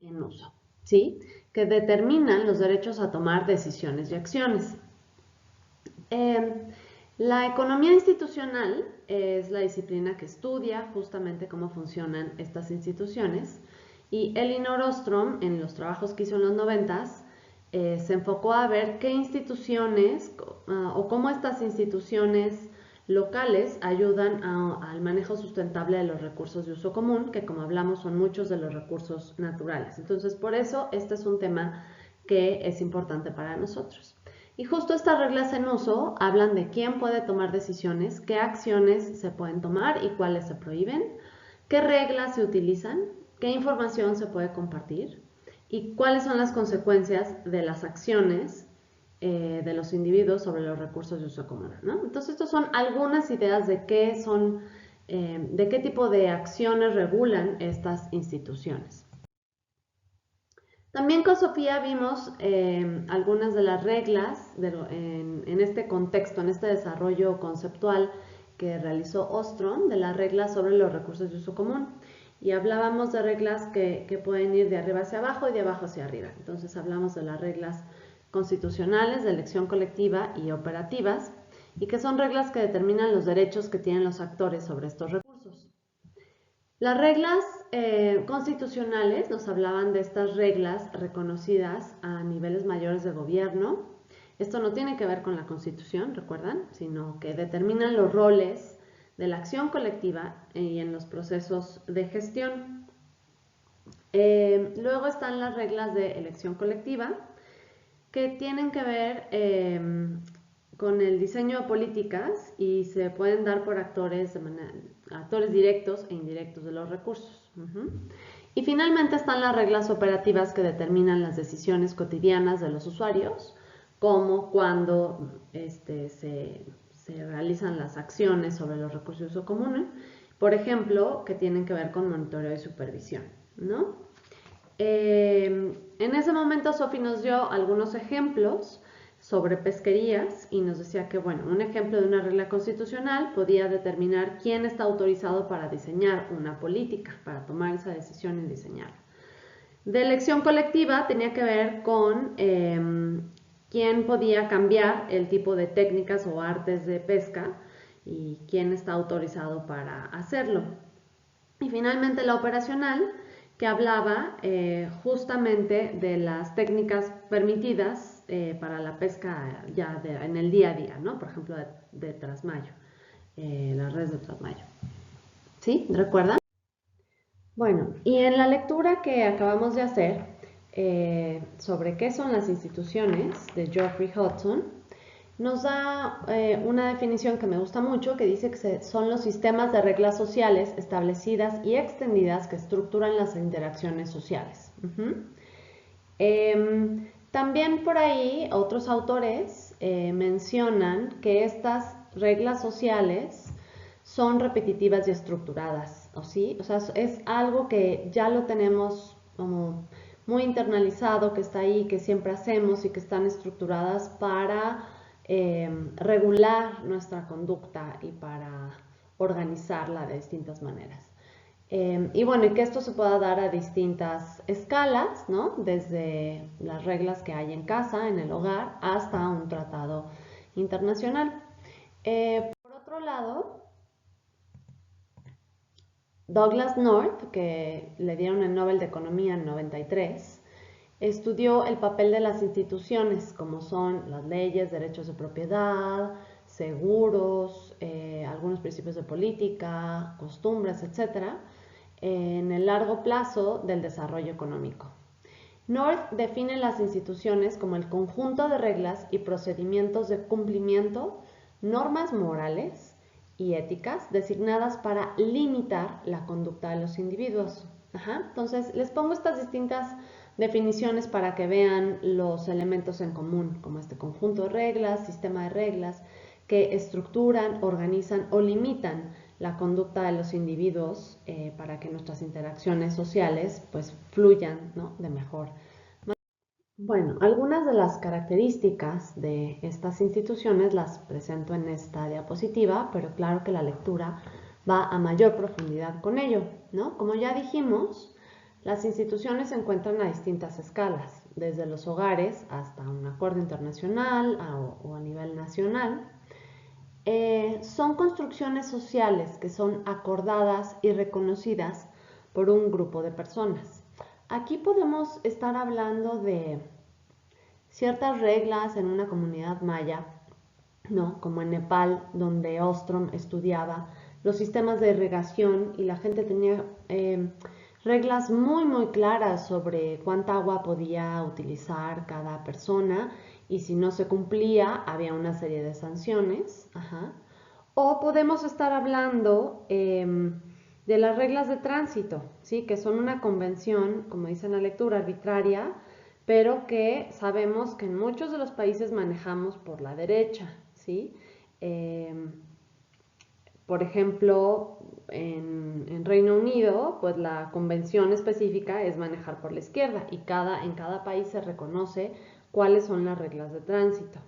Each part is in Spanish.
en uso, ¿sí? Que determinan los derechos a tomar decisiones y acciones. La economía institucional es la disciplina que estudia justamente cómo funcionan estas instituciones, y Elinor Ostrom, en los trabajos que hizo en los 90s, se enfocó a ver qué instituciones o cómo estas instituciones locales ayudan al manejo sustentable de los recursos de uso común, que como hablamos son muchos de los recursos naturales. Entonces, por eso este es un tema que es importante para nosotros. Y justo estas reglas en uso hablan de quién puede tomar decisiones, qué acciones se pueden tomar y cuáles se prohíben, qué reglas se utilizan, qué información se puede compartir y cuáles son las consecuencias de las acciones de los individuos sobre los recursos de uso común, ¿no? Entonces, estas son algunas ideas de qué son, de qué tipo de acciones regulan estas instituciones. También con Sofía vimos algunas de las reglas en este contexto, en este desarrollo conceptual que realizó Ostrom de las reglas sobre los recursos de uso común. Y hablábamos de reglas que pueden ir de arriba hacia abajo y de abajo hacia arriba. Entonces hablamos de las reglas constitucionales, de elección colectiva y operativas, y que son reglas que determinan los derechos que tienen los actores sobre estos recursos. Las reglas constitucionales nos hablaban de estas reglas reconocidas a niveles mayores de gobierno. Esto no tiene que ver con la Constitución, recuerdan, sino que determinan los roles de la acción colectiva y en los procesos de gestión. Luego están las reglas de elección colectiva, que tienen que ver con el diseño de políticas y se pueden dar por actores directos e indirectos de los recursos. Y finalmente están las reglas operativas que determinan las decisiones cotidianas de los usuarios, como cuando se realizan las acciones sobre los recursos de uso común, por ejemplo, que tienen que ver con monitoreo y supervisión, ¿no? En ese momento Sofi nos dio algunos ejemplos sobre pesquerías y nos decía que, bueno, un ejemplo de una regla constitucional podía determinar quién está autorizado para diseñar una política, para tomar esa decisión y diseñarla. De elección colectiva tenía que ver con quién podía cambiar el tipo de técnicas o artes de pesca y quién está autorizado para hacerlo. Y finalmente la operacional, que hablaba justamente de las técnicas permitidas para la pesca ya en el día a día, ¿no? Por ejemplo, de trasmayo, las redes de trasmayo. ¿Sí? ¿Recuerdan? Bueno, y en la lectura que acabamos de hacer sobre qué son las instituciones de Geoffrey Hudson, nos da una definición que me gusta mucho, que dice que son los sistemas de reglas sociales establecidas y extendidas que estructuran las interacciones sociales. También por ahí otros autores mencionan que estas reglas sociales son repetitivas y estructuradas, ¿sí? O sea, es algo que ya lo tenemos como muy internalizado, que está ahí, que siempre hacemos y que están estructuradas para regular nuestra conducta y para organizarla de distintas maneras. Y bueno, y que esto se pueda dar a distintas escalas, ¿no? Desde las reglas que hay en casa, en el hogar, hasta un tratado internacional. Por otro lado, Douglas North, que le dieron el Nobel de Economía en 93, estudió el papel de las instituciones, como son las leyes, derechos de propiedad, seguros, algunos principios de política, costumbres, etc., en el largo plazo del desarrollo económico. North define las instituciones como el conjunto de reglas y procedimientos de cumplimiento, normas morales y éticas designadas para limitar la conducta de los individuos. Entonces, les pongo estas distintas definiciones para que vean los elementos en común, como este conjunto de reglas, sistema de reglas, que estructuran, organizan o limitan la conducta de los individuos para que nuestras interacciones sociales pues fluyan, ¿no?, de mejor manera. Bueno, algunas de las características de estas instituciones las presento en esta diapositiva, pero claro que la lectura va a mayor profundidad con ello, ¿no? Como ya dijimos, Las instituciones se encuentran a distintas escalas, desde los hogares hasta un acuerdo internacional o a nivel nacional. Son construcciones sociales que son acordadas y reconocidas por un grupo de personas. Aquí podemos estar hablando de ciertas reglas en una comunidad maya, ¿no? Como en Nepal, donde Ostrom estudiaba los sistemas de irrigación y la gente tenía reglas muy claras sobre cuánta agua podía utilizar cada persona, y si no se cumplía había una serie de sanciones. O podemos estar hablando de las reglas de tránsito, ¿sí? Que son una convención, como dice en la lectura, arbitraria, pero que sabemos que en muchos de los países manejamos por la derecha, ¿sí? Por ejemplo, en Reino Unido, pues la convención específica es manejar por la izquierda, y en cada país se reconoce cuáles son las reglas de tránsito.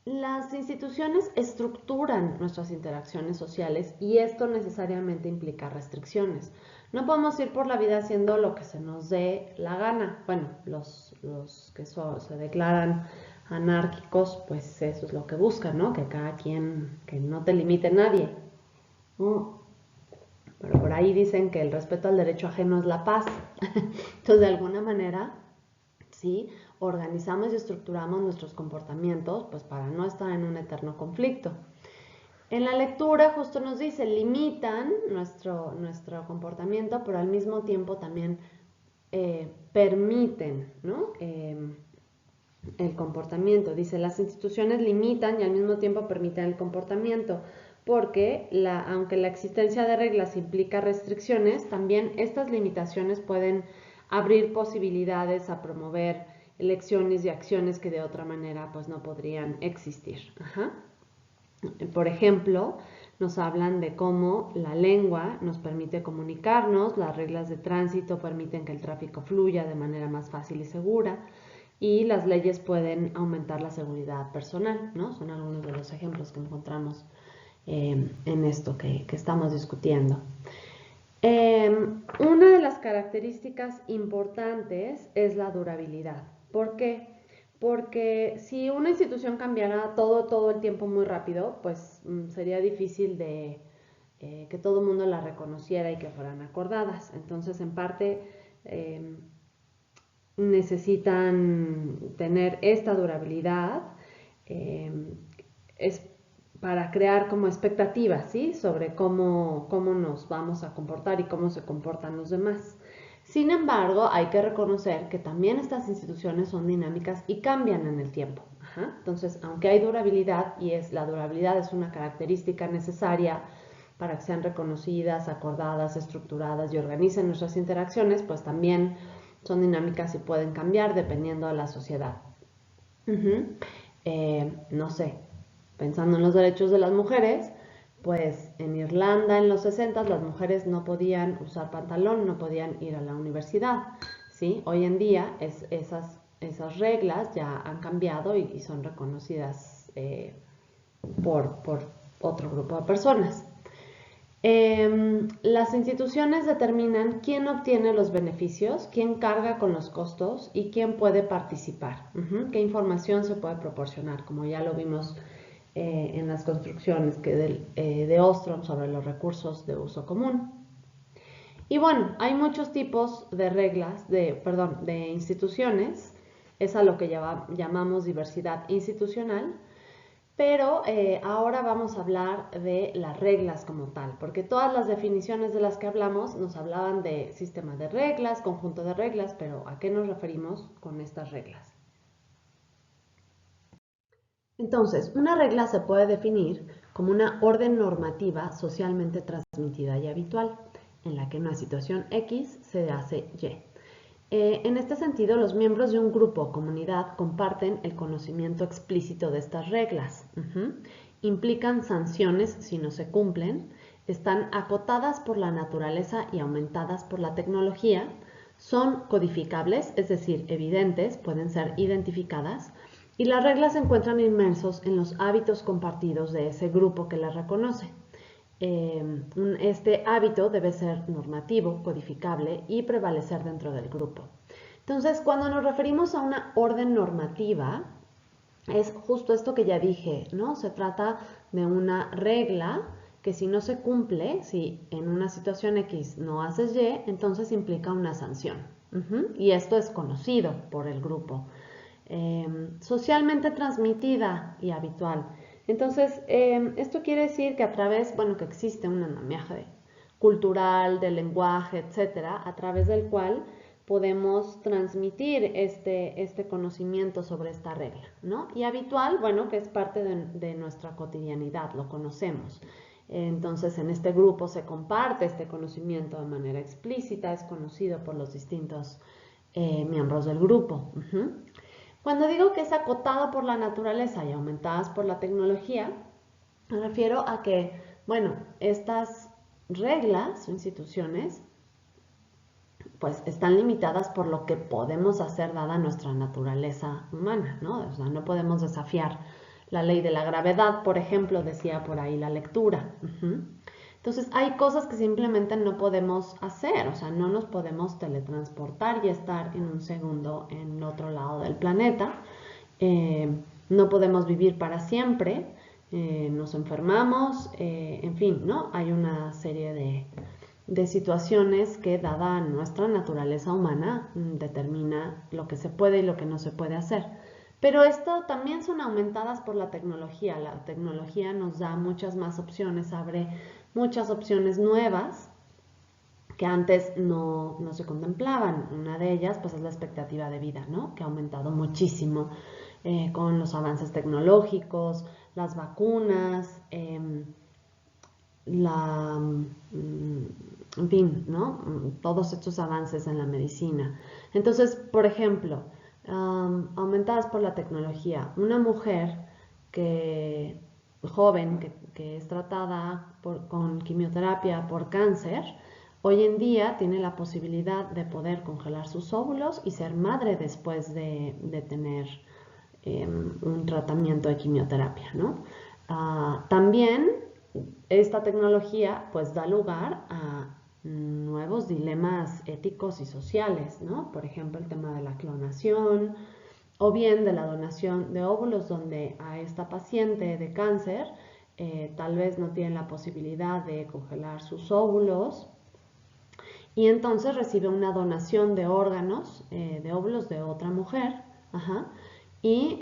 Las instituciones estructuran nuestras interacciones sociales, y esto necesariamente implica restricciones. No podemos ir por la vida haciendo lo que se nos dé la gana. Bueno, los que se declaran anárquicos, pues eso es lo que buscan, ¿no? Que cada quien, que no te limite nadie. Pero por ahí dicen que el respeto al derecho ajeno es la paz. Entonces, de alguna manera, ¿sí?, organizamos y estructuramos nuestros comportamientos, pues para no estar en un eterno conflicto. En la lectura justo nos dice, limitan nuestro comportamiento, pero al mismo tiempo también permiten, ¿no?, el comportamiento. Dice, las instituciones limitan y al mismo tiempo permiten el comportamiento, porque aunque la existencia de reglas implica restricciones, también estas limitaciones pueden abrir posibilidades a promover elecciones y acciones que de otra manera pues no podrían existir. Por ejemplo, nos hablan de cómo la lengua nos permite comunicarnos, las reglas de tránsito permiten que el tráfico fluya de manera más fácil y segura, y las leyes pueden aumentar la seguridad personal, ¿no? Son algunos de los ejemplos que encontramos en esto que estamos discutiendo. Una de las características importantes es la durabilidad. ¿Por qué? Porque si una institución cambiara todo el tiempo muy rápido, pues sería difícil de que todo el mundo la reconociera y que fueran acordadas. Entonces, en parte, necesitan tener esta durabilidad, es para crear como expectativas, ¿sí?, sobre cómo nos vamos a comportar y cómo se comportan los demás. Sin embargo, hay que reconocer que también estas instituciones son dinámicas y cambian en el tiempo. Entonces, aunque hay durabilidad, y la durabilidad es una característica necesaria para que sean reconocidas, acordadas, estructuradas y organicen nuestras interacciones, pues también son dinámicas y pueden cambiar dependiendo de la sociedad. No sé, pensando en los derechos de las mujeres, pues en Irlanda en los 60 las mujeres no podían usar pantalón, no podían ir a la universidad, ¿sí? Hoy en día esas reglas ya han cambiado y son reconocidas por otro grupo de personas. Las instituciones determinan quién obtiene los beneficios, quién carga con los costos y quién puede participar. Qué información se puede proporcionar, como ya lo vimos en las construcciones de Ostrom sobre los recursos de uso común. Y bueno, hay muchos tipos de reglas, de instituciones, es a lo que llamamos diversidad institucional. Pero ahora vamos a hablar de las reglas como tal, porque todas las definiciones de las que hablamos nos hablaban de sistema de reglas, conjunto de reglas, pero ¿a qué nos referimos con estas reglas? Entonces, una regla se puede definir como una orden normativa socialmente transmitida y habitual, en la que una situación X se hace Y. En este sentido, los miembros de un grupo o comunidad comparten el conocimiento explícito de estas reglas. Implican sanciones si no se cumplen, están acotadas por la naturaleza y aumentadas por la tecnología, son codificables, es decir, evidentes, pueden ser identificadas, y las reglas se encuentran inmersos en los hábitos compartidos de ese grupo que las reconoce. este hábito debe ser normativo, codificable y prevalecer dentro del grupo. Entonces, cuando nos referimos a una orden normativa, es justo esto que ya dije, ¿no? Se trata de una regla que si no se cumple, si en una situación X no haces Y, entonces implica una sanción. Y esto es conocido por el grupo. Socialmente transmitida y habitual. Entonces, esto quiere decir que a través, bueno, que existe un andamiaje cultural, del lenguaje, etcétera, a través del cual podemos transmitir este conocimiento sobre esta regla, ¿no? Y habitual, bueno, que es parte de nuestra cotidianidad, lo conocemos. Entonces, en este grupo se comparte este conocimiento de manera explícita, es conocido por los distintos miembros del grupo. Cuando digo que es acotado por la naturaleza y aumentadas por la tecnología, me refiero a que, bueno, estas reglas o instituciones pues están limitadas por lo que podemos hacer dada nuestra naturaleza humana, ¿no? O sea, no podemos desafiar la ley de la gravedad, por ejemplo, decía por ahí la lectura. Entonces, hay cosas que simplemente no podemos hacer, o sea, no nos podemos teletransportar y estar en un segundo en otro lado del planeta. No podemos vivir para siempre, nos enfermamos, en fin, ¿no? Hay una serie de situaciones que, dada nuestra naturaleza humana, determina lo que se puede y lo que no se puede hacer. Pero esto también son aumentadas por la tecnología. La tecnología nos da muchas más opciones, abre muchas opciones nuevas que antes no se contemplaban. Una de ellas pues es la expectativa de vida, ¿no? Que ha aumentado muchísimo con los avances tecnológicos, las vacunas, en fin, ¿no? Todos estos avances en la medicina. Entonces, por ejemplo, aumentadas por la tecnología, una mujer joven que es tratada con quimioterapia por cáncer, hoy en día tiene la posibilidad de poder congelar sus óvulos y ser madre después de tener un tratamiento de quimioterapia, ¿no? También esta tecnología pues da lugar a nuevos dilemas éticos y sociales, ¿no? Por ejemplo, el tema de la clonación o bien de la donación de óvulos, donde a esta paciente de cáncer tal vez no tiene la posibilidad de congelar sus óvulos y entonces recibe una donación de órganos, de óvulos de otra mujer, y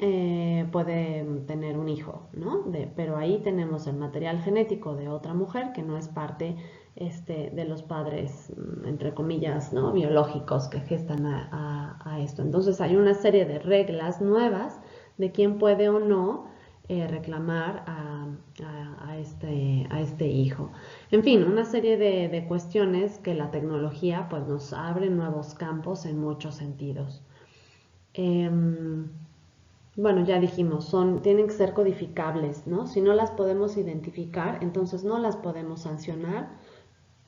puede tener un hijo, ¿no? Pero ahí tenemos el material genético de otra mujer que no es parte de los padres, entre comillas, ¿no? Biológicos que gestan a esto. Entonces hay una serie de reglas nuevas de quién puede o no reclamar a este hijo. En fin, una serie de cuestiones que la tecnología pues, nos abre nuevos campos en muchos sentidos. Bueno, ya dijimos, tienen que ser codificables, ¿no? Si no las podemos identificar, entonces no las podemos sancionar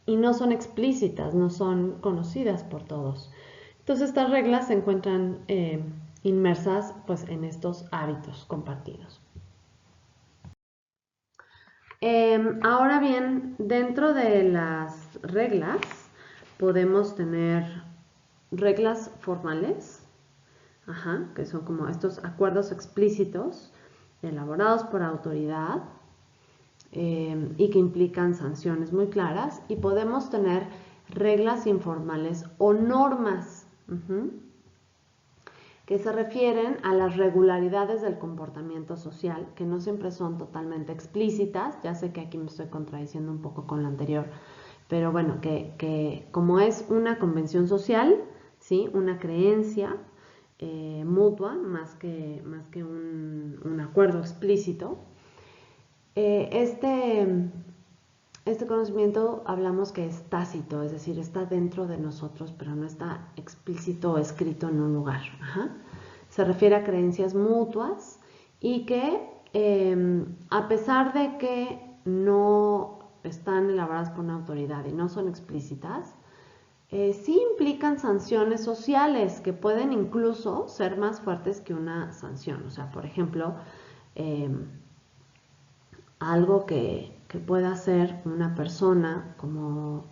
y no son explícitas, no son conocidas por todos. Entonces estas reglas se encuentran inmersas pues, en estos hábitos compartidos. Ahora bien, dentro de las reglas podemos tener reglas formales, que son como estos acuerdos explícitos elaborados por autoridad y que implican sanciones muy claras, y podemos tener reglas informales o normas que se refieren a las regularidades del comportamiento social, que no siempre son totalmente explícitas. Ya sé que aquí me estoy contradiciendo un poco con lo anterior, pero bueno, que como es una convención social, ¿sí? Una creencia mutua, más que un acuerdo explícito, este conocimiento hablamos que es tácito, es decir, está dentro de nosotros, pero no está explícito o escrito en un lugar. Se refiere a creencias mutuas y que a pesar de que no están elaboradas por una autoridad y no son explícitas, sí implican sanciones sociales que pueden incluso ser más fuertes que una sanción. O sea, por ejemplo, algo que que pueda ser una persona como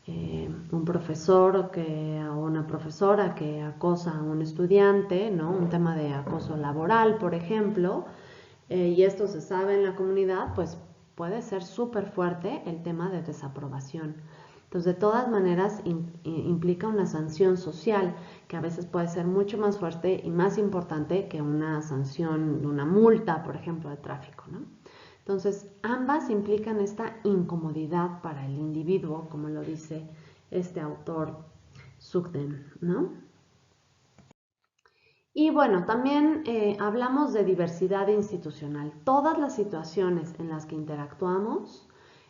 un profesor o una profesora que acosa a un estudiante, ¿no? Un tema de acoso laboral, por ejemplo, y esto se sabe en la comunidad, pues puede ser súper fuerte el tema de desaprobación. Entonces, de todas maneras, implica una sanción social que a veces puede ser mucho más fuerte y más importante que una sanción, una multa, por ejemplo, de tráfico, ¿no? Entonces, ambas implican esta incomodidad para el individuo, como lo dice este autor Sugden, ¿no? Y bueno, también hablamos de diversidad institucional. Todas las situaciones en las que interactuamos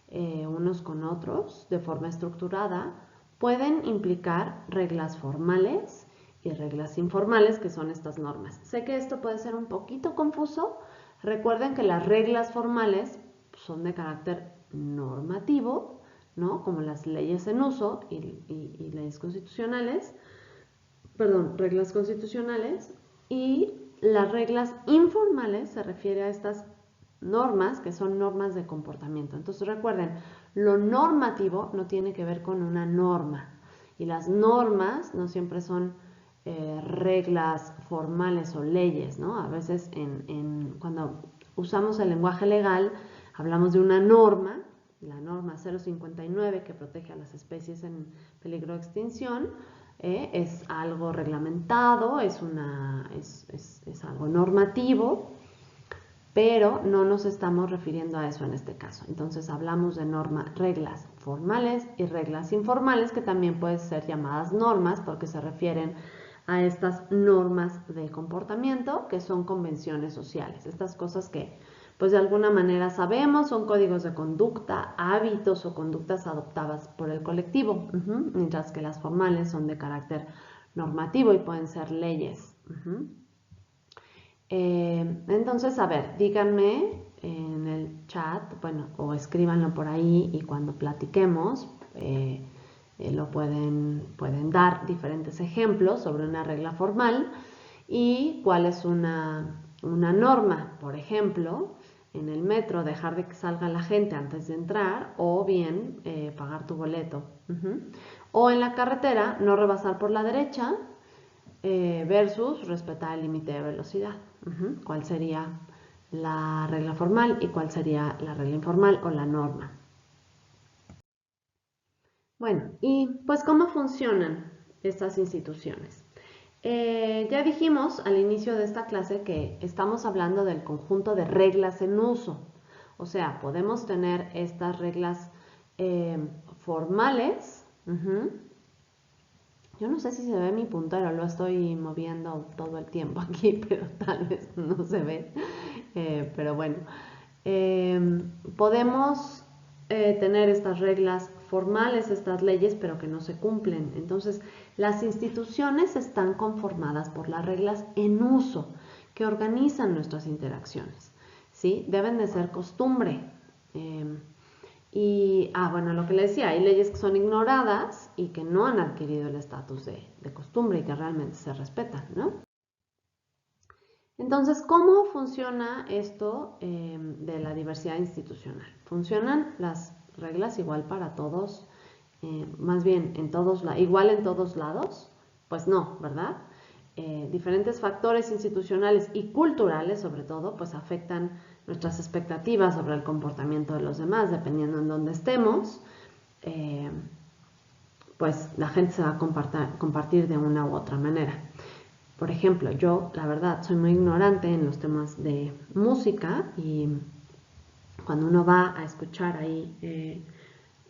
unos con otros de forma estructurada pueden implicar reglas formales y reglas informales, que son estas normas. Sé que esto puede ser un poquito confuso. Recuerden que las reglas formales son de carácter normativo, ¿no? Como las leyes en uso y leyes constitucionales, perdón, reglas constitucionales, y las reglas informales se refiere a estas normas que son normas de comportamiento. Entonces recuerden, lo normativo no tiene que ver con una norma y las normas no siempre son reglas formales o leyes, ¿no? A veces cuando usamos el lenguaje legal hablamos de una norma, la norma 059 que protege a las especies en peligro de extinción, es algo reglamentado, es algo normativo, pero no nos estamos refiriendo a eso en este caso. Entonces hablamos de reglas formales y reglas informales, que también pueden ser llamadas normas porque se refieren a estas normas de comportamiento, que son convenciones sociales, estas cosas que pues de alguna manera sabemos, son códigos de conducta, hábitos o conductas adoptadas por el colectivo, mientras que las formales son de carácter normativo y pueden ser leyes. Entonces, a ver, díganme en el chat, bueno, o escríbanlo por ahí y cuando platiquemos pueden dar diferentes ejemplos sobre una regla formal y cuál es una norma, por ejemplo, en el metro dejar de que salga la gente antes de entrar o bien pagar tu boleto. O en la carretera no rebasar por la derecha versus respetar el límite de velocidad. ¿Cuál sería la regla formal y cuál sería la regla informal o la norma? Bueno, y pues ¿cómo funcionan estas instituciones? Ya dijimos al inicio de esta clase que estamos hablando del conjunto de reglas en uso. O sea, podemos tener estas reglas formales. Yo no sé si se ve mi puntero, lo estoy moviendo todo el tiempo aquí, pero tal vez no se ve. Pero bueno, podemos tener estas reglas formales, estas leyes, pero que no se cumplen. Entonces, las instituciones están conformadas por las reglas en uso que organizan nuestras interacciones, ¿sí? Deben de ser costumbre. Bueno, lo que le decía, hay leyes que son ignoradas y que no han adquirido el estatus de costumbre y que realmente se respetan, ¿no? Entonces, ¿cómo funciona esto de la diversidad institucional? ¿Funcionan las reglas igual para todos, más bien igual en todos lados? Pues no, ¿verdad? Diferentes factores institucionales y culturales, sobre todo, pues afectan nuestras expectativas sobre el comportamiento de los demás, dependiendo en dónde estemos. Pues la gente se va a compartir de una u otra manera. Por ejemplo, yo la verdad soy muy ignorante en los temas de música y cuando uno va a escuchar ahí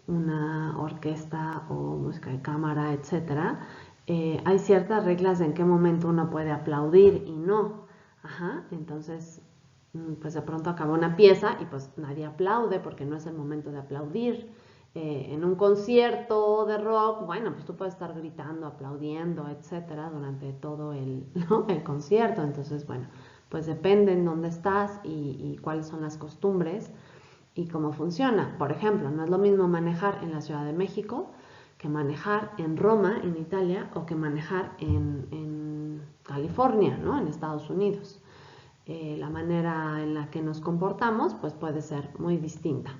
una orquesta o música de cámara, etcétera, hay ciertas reglas de en qué momento uno puede aplaudir y no. Entonces, pues de pronto acaba una pieza y pues nadie aplaude porque no es el momento de aplaudir. En un concierto de rock, bueno, pues tú puedes estar gritando, aplaudiendo, etcétera, durante todo ¿no? el concierto. Entonces, bueno, pues depende en dónde estás y cuáles son las costumbres y cómo funciona. Por ejemplo, no es lo mismo manejar en la Ciudad de México que manejar en Roma, en Italia, o que manejar en California, ¿no? En Estados Unidos. La manera en la que nos comportamos, pues puede ser muy distinta.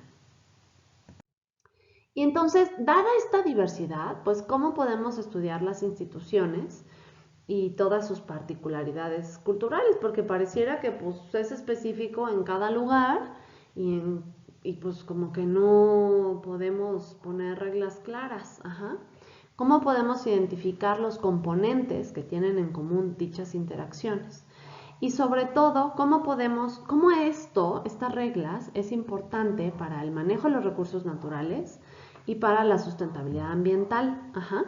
Y entonces, dada esta diversidad, pues cómo podemos estudiar las instituciones y todas sus particularidades culturales, porque pareciera que pues es específico en cada lugar y pues como que no podemos poner reglas claras. Ajá. ¿Cómo podemos identificar los componentes que tienen en común dichas interacciones? Y sobre todo, cómo estas reglas, es importante para el manejo de los recursos naturales y para la sustentabilidad ambiental. Ajá.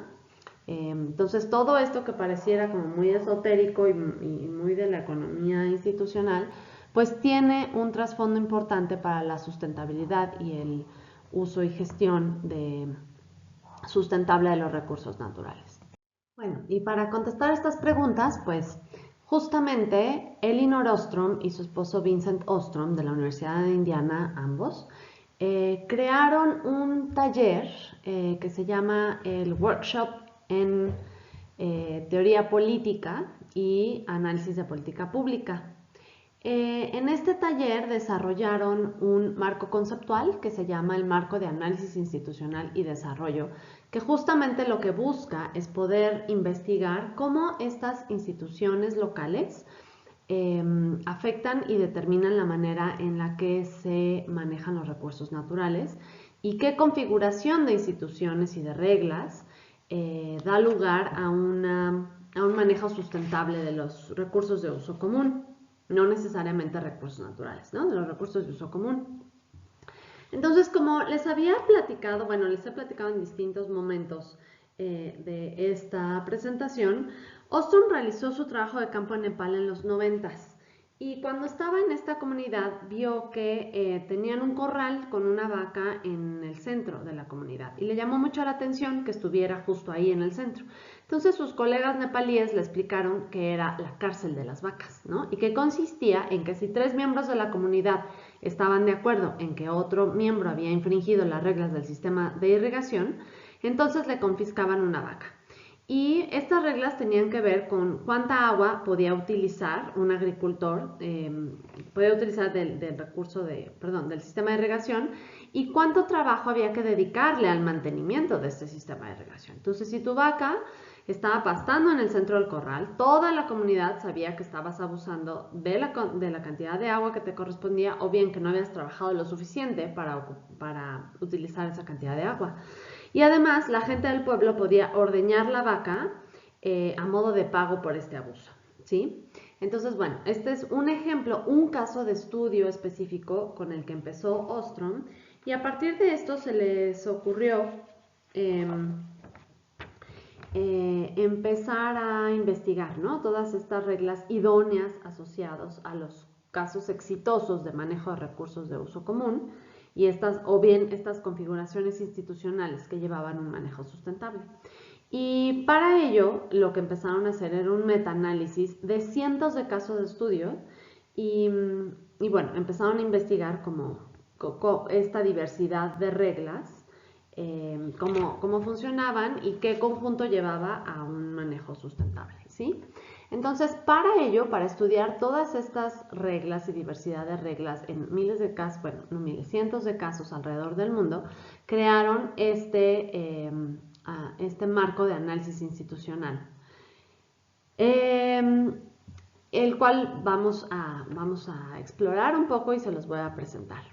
Entonces, todo esto que pareciera como muy esotérico y muy de la economía institucional, pues tiene un trasfondo importante para la sustentabilidad y el uso y gestión sustentable de los recursos naturales. Bueno, y para contestar estas preguntas, pues justamente Elinor Ostrom y su esposo Vincent Ostrom de la Universidad de Indiana, ambos, crearon un taller que se llama el Workshop en Teoría Política y Análisis de Política Pública. En este taller desarrollaron un marco conceptual que se llama el Marco de Análisis Institucional y Desarrollo, que justamente lo que busca es poder investigar cómo estas instituciones locales afectan y determinan la manera en la que se manejan los recursos naturales y qué configuración de instituciones y de reglas da lugar a un manejo sustentable de los recursos de uso común, no necesariamente recursos naturales, ¿no? De los recursos de uso común. Entonces, como les había platicado, bueno, les he platicado en distintos momentos de esta presentación, Ostrom realizó su trabajo de campo en Nepal en los 90s y cuando estaba en esta comunidad vio que tenían un corral con una vaca en el centro de la comunidad y le llamó mucho la atención que estuviera justo ahí en el centro. Entonces sus colegas nepalíes le explicaron que era la cárcel de las vacas, ¿no? Y que consistía en que si 3 miembros de la comunidad estaban de acuerdo en que otro miembro había infringido las reglas del sistema de irrigación, entonces le confiscaban una vaca. Y estas reglas tenían que ver con cuánta agua podía utilizar un agricultor, podía utilizar del recurso del sistema de irrigación y cuánto trabajo había que dedicarle al mantenimiento de este sistema de irrigación. Entonces, si tu vaca estaba pastando en el centro del corral, toda la comunidad sabía que estabas abusando de la cantidad de agua que te correspondía o bien que no habías trabajado lo suficiente para utilizar esa cantidad de agua. Y además la gente del pueblo podía ordeñar la vaca a modo de pago por este abuso, ¿sí? Entonces, bueno, este es un ejemplo, un caso de estudio específico con el que empezó Ostrom y a partir de esto se les ocurrió empezar a investigar, ¿no? Todas estas reglas idóneas asociadas a los casos exitosos de manejo de recursos de uso común y o bien estas configuraciones institucionales que llevaban un manejo sustentable. Y para ello lo que empezaron a hacer era un metaanálisis de cientos de casos de estudio y bueno, empezaron a investigar como esta diversidad de reglas, cómo funcionaban y qué conjunto llevaba a un manejo sustentable, ¿sí? Entonces, para ello, para estudiar todas estas reglas y diversidad de reglas en miles de casos, bueno, no miles, cientos de casos alrededor del mundo, crearon este marco de análisis institucional, el cual vamos a explorar un poco y se los voy a presentar.